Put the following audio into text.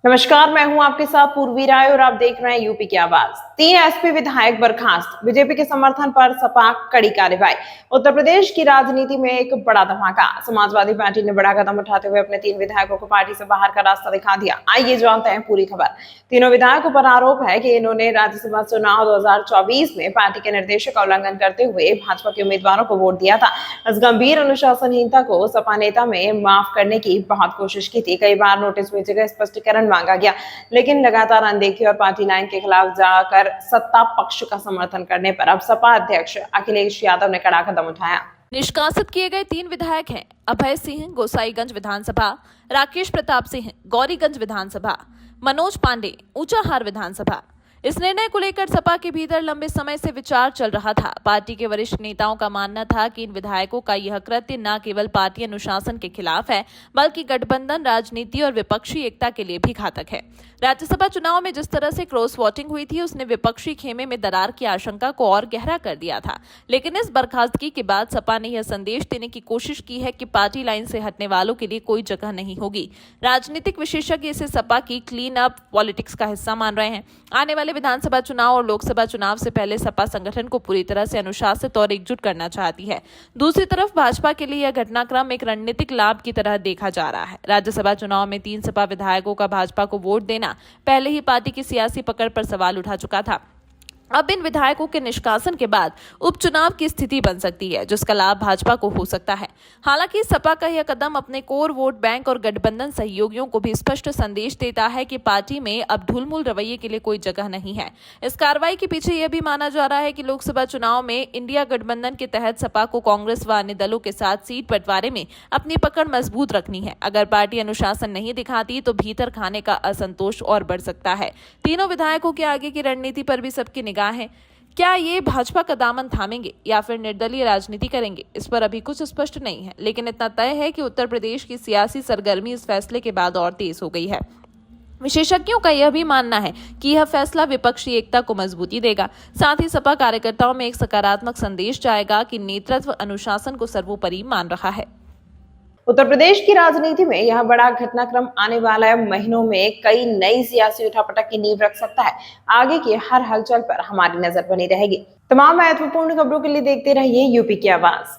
नमस्कार, मैं हूं आपके साथ पूर्वी राय और आप देख रहे हैं यूपी की आवाज। 3 एसपी विधायक बर्खास्त, बीजेपी के समर्थन पर सपा कड़ी कार्रवाई। उत्तर प्रदेश की राजनीति में एक बड़ा धमाका। समाजवादी पार्टी ने बड़ा कदम उठाते हुए अपने 3 विधायकों को पार्टी से बाहर का रास्ता दिखा दिया। आइए जानते हैं पूरी खबर। तीनों विधायकों पर आरोप है कि इन्होंने राज्यसभा चुनाव 2024 में पार्टी के निर्देशों का उल्लंघन करते हुए भाजपा के उम्मीदवारों को वोट दिया था। इस गंभीर अनुशासनहीनता को सपा नेता में माफ करने की बहुत कोशिश की थी। कई बार नोटिस भेजे गए, स्पष्टीकरण मांगा गया, लेकिन लगातार अनदेखी और पार्टी लाइन के खिलाफ जाकर सत्ता पक्ष का समर्थन करने पर अब सपा अध्यक्ष अखिलेश यादव ने कड़ा कदम उठाया। निष्कासित किए गए 3 विधायक हैं अभय सिंह गोसाईगंज विधानसभा, राकेश प्रताप सिंह गौरीगंज विधानसभा, मनोज पांडे ऊंचाहार विधानसभा। इस निर्णय को लेकर सपा के भीतर लंबे समय से विचार चल रहा था। पार्टी के वरिष्ठ नेताओं का मानना था कि इन विधायकों का यह कृत्य न केवल पार्टी अनुशासन के खिलाफ है, बल्कि गठबंधन राजनीति और विपक्षी एकता के लिए भी घातक है। राज्यसभा चुनाव में जिस तरह से क्रॉस वोटिंग हुई थी, उसने विपक्षी खेमे में दरार की आशंका को और गहरा कर दिया था। लेकिन इस बर्खास्तगी के बाद सपा ने यह संदेश देने की कोशिश की है कि पार्टी लाइन से हटने वालों के लिए कोई जगह नहीं होगी। राजनीतिक विशेषज्ञ इसे सपा की क्लीन अप पॉलिटिक्स का हिस्सा मान रहे हैं। आने वाले विधानसभा चुनाव और लोकसभा चुनाव से पहले सपा संगठन को पूरी तरह से अनुशासित और एकजुट करना चाहती है। दूसरी तरफ भाजपा के लिए यह घटनाक्रम एक रणनीतिक लाभ की तरह देखा जा रहा है। राज्यसभा चुनाव में 3 सपा विधायकों का भाजपा को वोट देना पहले ही पार्टी की सियासी पकड़ पर सवाल उठा चुका था। अब इन विधायकों के निष्कासन के बाद उपचुनाव की स्थिति बन सकती है, जिसका लाभ भाजपा को हो सकता है। हालांकि सपा का यह कदम अपने कोर वोट बैंक और गठबंधन सहयोगियों को भी स्पष्ट संदेश देता है कि पार्टी में अब ढुलमुल रवैये के लिए कोई जगह नहीं है। इस कार्रवाई के पीछे यह भी माना जा रहा है कि लोकसभा चुनाव में इंडिया गठबंधन के तहत सपा को कांग्रेस व अन्य दलों के साथ सीट बंटवारे में अपनी पकड़ मजबूत रखनी है। अगर पार्टी अनुशासन नहीं दिखाती तो भीतर खाने का असंतोष और बढ़ सकता है। तीनों विधायकों के आगे की रणनीति पर भी सबकी निगाह है। क्या ये भाजपा का दामन थामेंगे या फिर निर्दलीय राजनीति करेंगे, इस पर अभी कुछ स्पष्ट नहीं है। लेकिन इतना तय है कि उत्तर प्रदेश की सियासी सरगर्मी इस फैसले के बाद और तेज हो गई है। विशेषज्ञों का यह भी मानना है कि यह फैसला विपक्षी एकता को मजबूती देगा। साथ ही सपा कार्यकर्ताओं में एक सकारात्मक संदेश जाएगा कि नेतृत्व अनुशासन को सर्वोपरि मान रहा है। उत्तर प्रदेश की राजनीति में यह बड़ा घटनाक्रम आने वाले महीनों में कई नई सियासी उठापटक की नींव रख सकता है। आगे की हर हलचल पर हमारी नजर बनी रहेगी। तमाम महत्वपूर्ण खबरों के लिए देखते रहिए यूपी की आवाज।